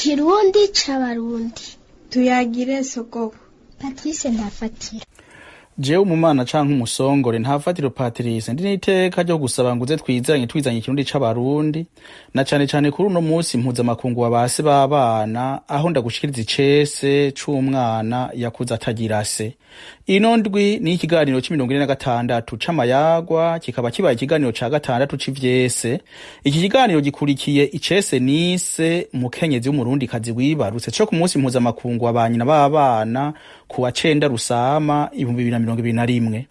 Ikirundi c'abarundi. Tuyagire sogoko. Patrice Ndafatira. Jewe umumana canke umusongore ntafatiro Patrice ndi n'iteka ryo gusaba nguze twizanye ikirundi c'abarundi na cane kuri uno musi mpuzamakungu wabase b'abana aho ndagushikiriza icese c'umwana yakuze atagira se. Ino ndwi ni ikiganiro c'46 c'amayagwa kikaba kibaye ikiganiro ca gatandatu c'ivyese. Iki kiganiro gikurikiye icese nise umukenyezi w'umurundi kazi wibarutse co ku musi mpuzamakungu wabanyina b'abana kuwa 9 Rusama 2021.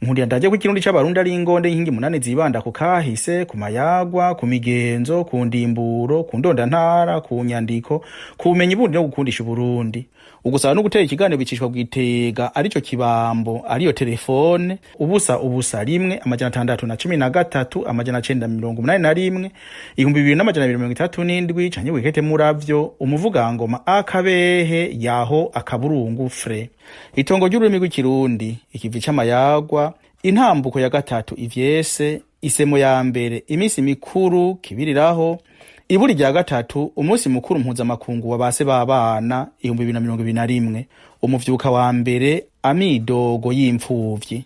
Nkuriya ndaje ku kirundi c'abarundi ari ingonde y'inkingi munane zibanda ku kahise, ku mayagwa, ku migenzo, ku ndimburo, ku ndondantara, ku nyandiko, ku bumenyi bundi no gukundisha Uburundi. Ugusaba no gutera ikiganiro bicishwa kwitega arico kibambo ariyo telefone ubusa rimwe 613 981 2237 canke wikete muravyo umuvugangoma akabehe yaho akaburungu fre. Itongo ry'ururimi rw'ikirundi ikivi c'amayagwa intambuko ya gatatu ivyese isemo ya mbere imisi mikuru kibiriraho iburi rya gatatu umunsi mukuru mpuzamakungu wabase b'abana 2021 umuvyuka wa mbere amidogo y'imfuvyi.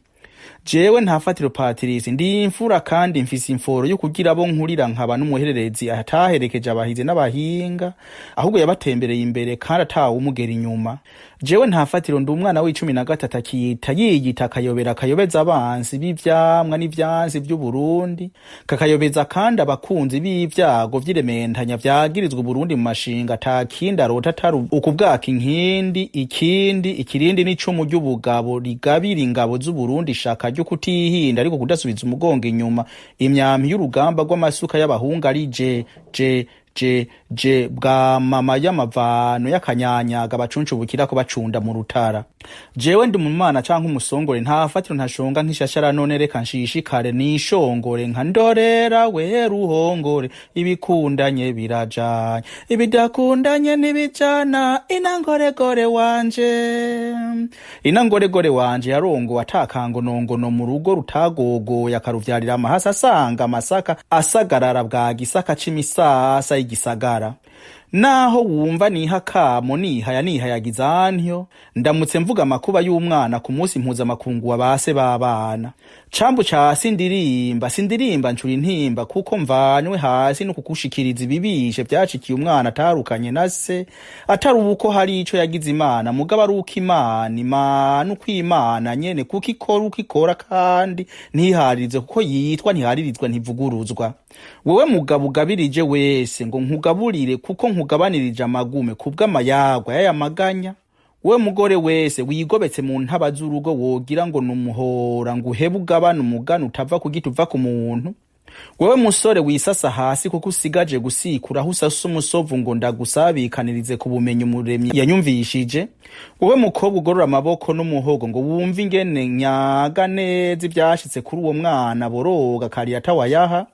Jewe ntafatiro Patrice ndi imfura kandi mfise imforo yo kugira abo nkurira nkaba n'umuhererezi ataherekeje abahize n'abahinga ahubwo yabatembereye imbere kandi atawe umugera inyuma. Jewe ntafatiro ndi umwana w'13 akiyita yiyita akayobeza abansi b'ivyamwa n'ivyansi by'Uburundi kakayobeza kandi abakunzi b'ivyago vy'irementanya vyagirizwa Uburundi mu mashinga atakinda arota ataru ukubwaka inkindi ikirindi n'icumu ry'ubugabo rigabira ingabo z'Uburundi shaka ryo kutihinda ariko kudasubiza umugongo inyuma imyampi y'urugamba rw'amasuka y'abahunga ari je bwa mama y'amavano y'akanyanyaga bacuncu bukira ko bacunda mu rutara. Jewe ndi mumana canke umusongore ntafatiro ntashonga nk'ishashara none reka nshishikare nishongore nka ndorera we ruhongore ibikundanye birajanye ibidakundanye nibijana inangoregore wanje yarongo atakango nongono mu rugo rutagogo yakaruvyarira amahasa asanga amasaka asagarara bwa gisaka c'imisasa y'igisagara. Naho wumva nihakamo nihayagizantyo ndamutse mvuga amakuba y'umwana ku munsi mpuzamakungu wabase b'abana. Cambu ca sindirimba ncura intimba kuko mvanywe hasi no kukushikiriza ibibishe vyacikiye umwana atarukanye na se atari uko hari ico yagize Imana mugaba ari uko Imana uko Imana nyene kuko ikora kandi ntiharirize kuko yitwa ntiharirizwa ntivuguruzwa. Wewe mugabo ugabirije wese ngo nkugaburire kuko nkugabanirije amagume kubw'amayagwa y'ayamaganya. We mugore wese wigobetse mu ntaba z'urugo wogira ngo numuhora ngo uhebe ugabana umugano utava ku giti uva ku muntu. Wewe musore wisasa hasi kuko usigaje gusikura aho usasa umusovu ngo ndagusabikanirize ku bumenyi umuremyi yanyumvishije. Wewe mukobwa ugorora amaboko n'umuhogo ngo wumve ingene nyaga neza ivyashitse kuri uwo mwana boroga kari atawayaha.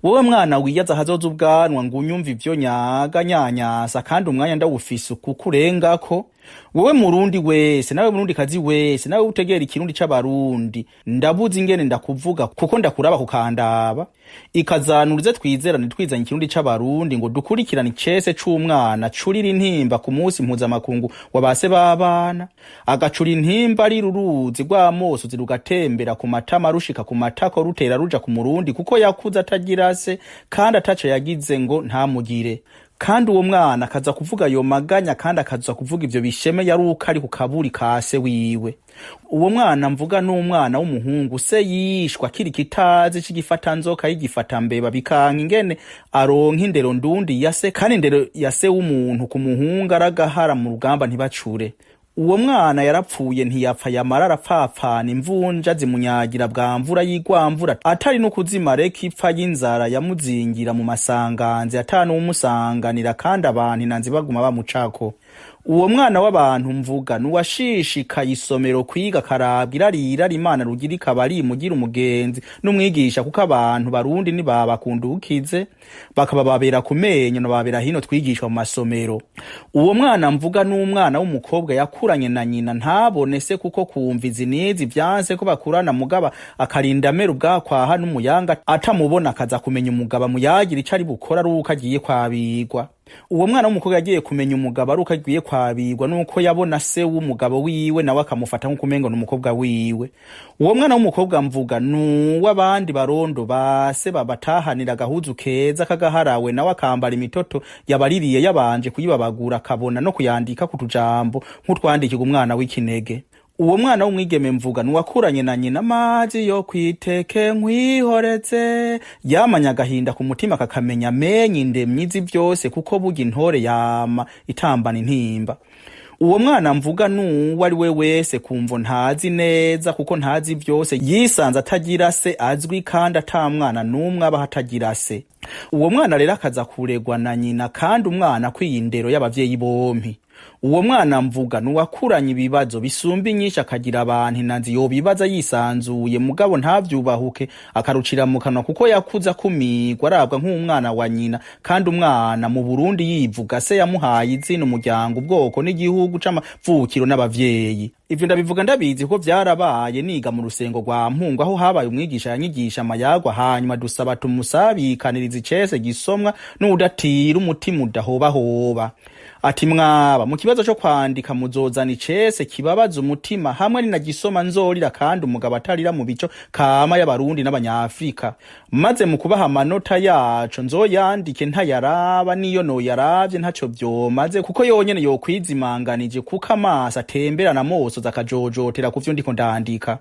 Wowe mwana wiyaza hazoza ubwanwa ngo unyumva ivyo nyaga nyanyasa kandi umwanya ndawufise kukurengako. Wowe murundi wese nawe murundi kazi wese nawe utegera ikirundi c'abarundi ndabuze ingene ndakuvuga kuko ndakuraba kukandaba ikazanurize twizerane twizanye ikirundi c'abarundi ngo dukurikirana icese c'umwana curira intimba ku munsi mpuzamakungu wabase b'abana agacura intimba ari ruruzi rw'amoso zirugatembera ku matama rushika ku matako rutera ruja ku murundi kuko yakuze atagira se kandi ataco yagize ngo ntamugire. Kandi uwo mwana akaza kuvuga yo maganya kandi akaza kuvuga ivyo bisheme yaruka ari ku kaburi ka se wiwe. Uwo mwana mvuga n'umwana w'umuhungu se yishwa kiri kitazi c'igifata nzoka y'igifata mbeba bikanka ingene aronka indero ndundi ya se kandi indero ya se w'umuntu ku muhungu aragahara mu rugamba ntibacure. Uwo mwana yarapfuye ntiyapfa yamara arapfapfana imvunja zimunyagira bwa mvura y'igwamvura atari no kuzima reka ipfa y'inzara yamuzingira mu masanganze atanu umusanganira kandi abantu inanzi baguma bamucako. Uwo mwana w'abantu mvuga nuwashishikaye isomero kwiga karabira arira Imana rugira ikabari mugira umugenzi n'umwigisha kuko abantu barundi ni babakundukize bakaba babera kumenya no babera hino twigishwa mu masomero. Uwo mwana mvuga n'umwana w'umukobwa yakuranye na nyina ntabone se kuko kumviza nizi vyanse ko bakurana mugaba akarinda mero bwakwaha n'umuyanga atamubona akaza kumenya umugaba muyagira icari bukora ruko agiye kwabigwa. Uwo mwana w'umukobwa yagiye kumenya umugabo ari uko agiye kwabirwa nuko yabona se w'umugabo wiwe nawe akamufata nk'ukumengo n'umukobwa wiwe. Uwo mwana w'umukobwa mvuga nuw'abandi barondo base babatahanira agahuzu keza kagaharawe nawe akambara imitoto yabaririye yabanje kuyibabagura akabona no kuyandika ku tujambo nk'utwandikirwa umwana w'ikinege. Uwo mwana w'umwigeme mvuga nuwakuranye na nyina amazi yo kwiteke nkwihoreze, yamanya agahinda ku mutima kakamenya menye indemyi z'ivyose kuko burya intore yama itambana intimba. Uwo mwana mvuga nuwo ari we wese kumvo ntazi neza kuko ntazi vyose, yisanze atagira se azwi kandi ata mwana n'umwe aba hatagira se. Uwo mwana rero akaza kuregwa na nyina kandi umwana kwiyindero y'abavyeyi bompi. Uwo mwana mvuga nuwakuranye ibibazo bisumba inyinshi akagira abantu inanzi yobibaza yisanzuye mugabo ntavyubahuke akarucira mu kanwa kuko yakuza kumigwa arabwa nk'umwana wa nyina, kandi umwana mu Burundi yivuga se yamuhaye izina umuryango ubwoko n'igihugu c'amavukiro n'abavyeyi. Ivyo ndabivuga ndabizi ko vyarabaye niga mu rusengo rwa Mpungu aho habaye umwigisha yanyigisha amayagwa, hanyuma dusaba tumusabikaniriza icese gisomwa n'udatira umutima udahobahoba. Ati mwaba mu kibazo cyo kwandika muzozana icese kibabaza umutima hamwe ni nagisoma nzorira kandi umugabo atarira mu bico kama y'abarundi n'abanyafrika, maze mu kubaha amanota yaco nzoyandike ntayaraba niyo no yaravye ntaco vyomaze kuko yonyene yokwizimanganije kuko amaso atemberana moso zakajojotera kuvyo ndiko ndandika.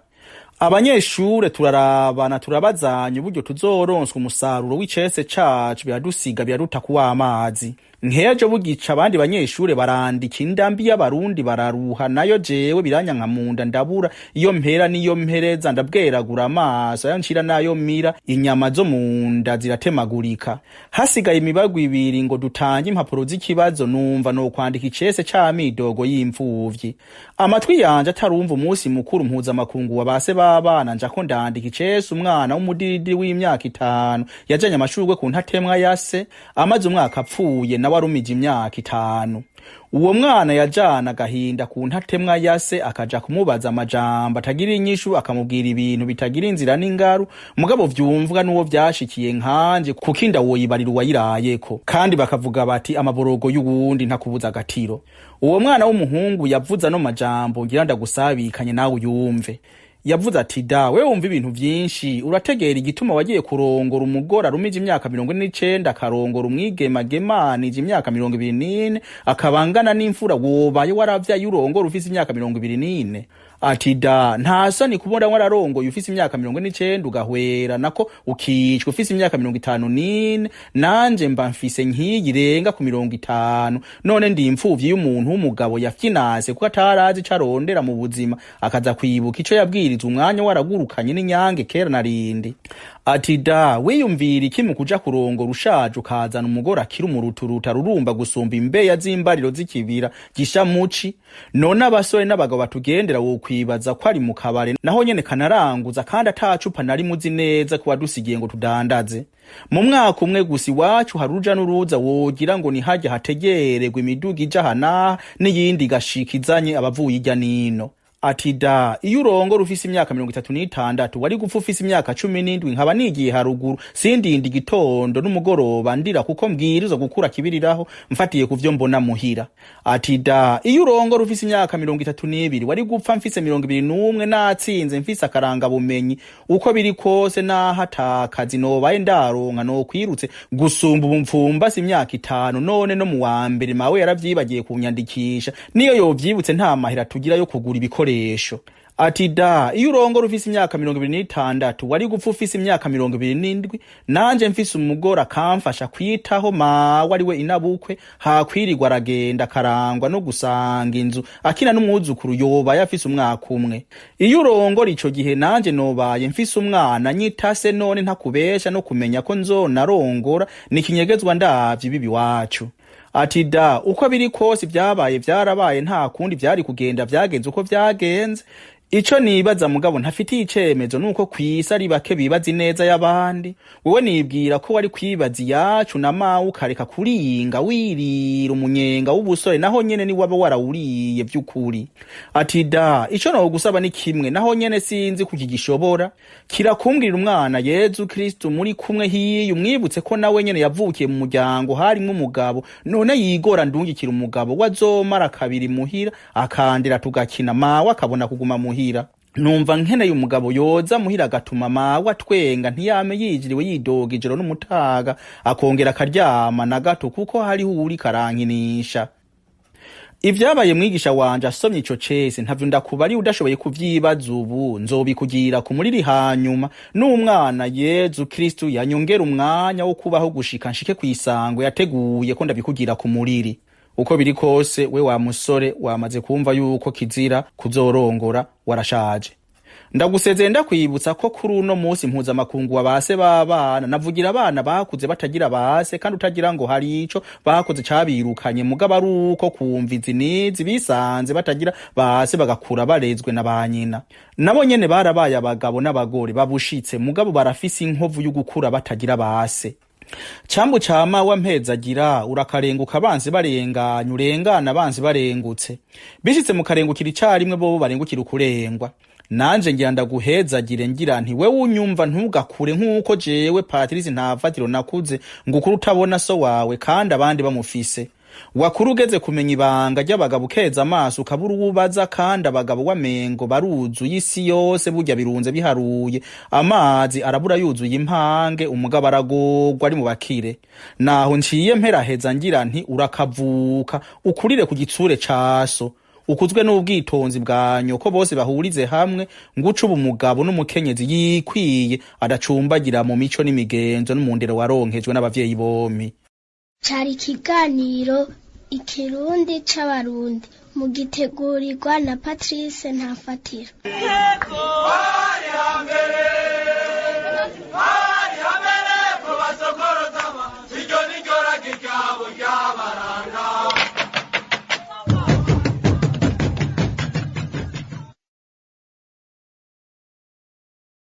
Abanyeshure turarabana turabazanya uburyo tuzoronswa umusaruro w'icese cacu biradusiga biraruta kuwa amazi. Nkejo bugica abandi banyeshure barandika indambi y'abarundi bararuha, nayo jewe biranyanka munda ndabura iyo mpera niyo mpereza ndabweragura amaso yancira nayo mira inyama zo munda ziratemagurika. Hasigaye imibagwa ibiri ngo dutange impapuro z'ikibazo numva no kwandika icese c'amidogo y'imfuvyi. Amatwi yanje atarumva umunsi mukuru mpuza makungu wa base babana njako ndandika icese umwana w'umudiridi w'imyaka 5 yajanye amashurwe ku ntatemwa yase amaze umwaka apfuye na warumije imyaka 5. Uwo mwana yajana agahinda ku ntatemwa yase akaja kumubaza amajambo atagira inyishu akamubwira ibintu bitagira inzira n'ingaru, mugabo vyumvwa nuwo vyashikiye nkanje kuko inda woyibarira uwayirayeko, kandi bakavuga bati amaborogo y'uwundi ntakubuza agatiro. Uwo mwana w'umuhungu yavuza no majambo ngira ndagusabikanye nawe uyumve. Yavuze ati dawe wumva ibintu vyinshi, urategera igituma wagiye kurongora umugore arumije imyaka 49 akarongora umwigema gemanije imyaka 24 akabangana n'imfura wobaye waravyaye urongora ufise imyaka 24. Ati da ntasa ni kubona wararongoye ufise imyaka 49 ugahwera nako ukicwa ufise imyaka 54, nanje mba mfise nkiyirenga ku 50, none ndi imfuvyi y'umuntu w'umugabo yafyinase kuko atarazi carondera mu buzima akaza kwibuka ico yabwiriza umwanya waragurukanye n'inyange kera narindi. Ati da wiyumvira iki mu kuja kurongora ushaje ukazana umugore akiri umuruturuta rurumba gusumba imbeya z'imbariro z'ikibira gisha muci, none abasore n'abagabo batugendera wo kwibaza ko ari mu kabare naho nyene kanaranguza kandi atacupa nari muzi neza kuba dusigiye ngo tudandaze. Mu mwaka umwe gusi wacu haruja n'uruza wogira ngo ni hajya hategererwa imiduga ija hana n'iyindi gashikizanye abavuye ijya nino. Ati da iyo urongora ufise imyaka 36 wari gupfa ufise imyaka 17 nkaba nigiye haruguru sindindi gitondo n'umugoroba ndira kuko mbwirizo gukura kibiriraho mfatiye kuvyo mbona muhira. Ati da iyo urongora ufise imyaka 32 wari gupfa mfise 21 natsinze mfise akaranga bumenyi uko biri kose nahatakazi nobaye ndaronka no kwirutse gusumba ubumfumba si imyaka 5 none no mu wa mbere mawe yaravyibagiye kunyandikisha niyo yovyibutse nta mahera tugira yo kugura ibikoresho. Ati da iyo urongora ufise imyaka 26 wari gupfa ufise imyaka 27 nanje mfise umugore akamfasha kwitaho mawe ari we inabukwe hakwirirwa aragenda karangwa no gusanga inzu akina n'umwuzukuru yobaye afise umwaka umwe. Iyo urongora ico gihe nanje nobaye mfise umwana nyitase none ntakubesha no kumenya ko nzonarongora nikinyegezwa ndavye bibi wacu. Ati da uko biri kose vyabaye vyarabaye nta kundi vyari kugenda vyagenze uko vyagenze. Ico nibaza mugabo ntafitiye icemezo nuko kwisa ari bake bibaza ineza y'abandi. Wewe nibwira ko wari kwibaza yacu na mawe ukareka kuringa wirira umunyenga w'ubusore naho nyene ni waba warawuriye vy'ukuri. Ati da ico no gusaba ni kimwe naho nyene sinzi kukigishobora kirakumbwira umwana Yezu Kristo muri kumwe hiye umwibutse ko nawe nyene yavukiye mu muryango harimwo umugabo none yigora ndungikira umugabo wazomara kabiri muhira akandira tugakina mawe akabona kuguma muhira. Numva nkeneye umugabo yoza muhira agatuma mawe atwenga ntiyame yijiriwe yidoga ijoro n'umutaga akongera akaryama na gato kuko hariho uri karankinisha. Ivyabaye mwigisha wanje asomye ico cese ntavyo ndakubari udashoboye kuvyibaza ubu nzobikugira ku muriri hanyuma n'umwana Yezu Kristo yanyongera umwanya wo kubaho gushika nshike kwisango yateguye ko ndabikugira ku muriri. Uko biri kose we wa musore wamaze kumva yuko kizira kuzorongora warashaje. Ndagusezeye ndakwibutsa ko kuri uno munsi mpuza makungu wabase babana navugira abana bakuze batagira base kandi utagira ngo hari ico bakoze cabirukanye mugaba ari uko kumviza nizi bisanze batagira base bagakura barezwe na banyina. Nabo nyene barabaye abagabo n'abagore babushitse mugabo barafise inkovu y'ugukura batagira base. Cambu cama wa mpezagira urakarenguka abanzi barenganya urengana abanzi barengutse bishitse mu karengukira icarimwe bo barengukira ukurengwa. Nanje ngira ndaguhezagire ngira nti wewe unyumva ntugakure nkuko jewe Patrice ntafatiro nakuze ngukuru utabona so wawe kandi abandi bamufise. Wakuru ugeze kumenya ibanga ry'abagabo ukeza amaso ukabura uwubaza kandi abagabo wamengo baruzuye isi yose burya birunze biharuye amazi arabura yuzuye impange umugabo aragogwa ari mu bakire. Naho nciye mperaheza ngira nti urakavuka ukurire ku gitsure caso ukuzwe n'ubwitonzi bwanyo ko bose bahurize hamwe nguca ubu umugabo n'umukenyezi yikwiye adacumbagira mu mico n'imigenzo n'umundero waronkejwe n'abavyeyi bompi. Cari ikiganiro Ikirundi c'abarundi mugitegurirwa na Patrice Ntafatiro.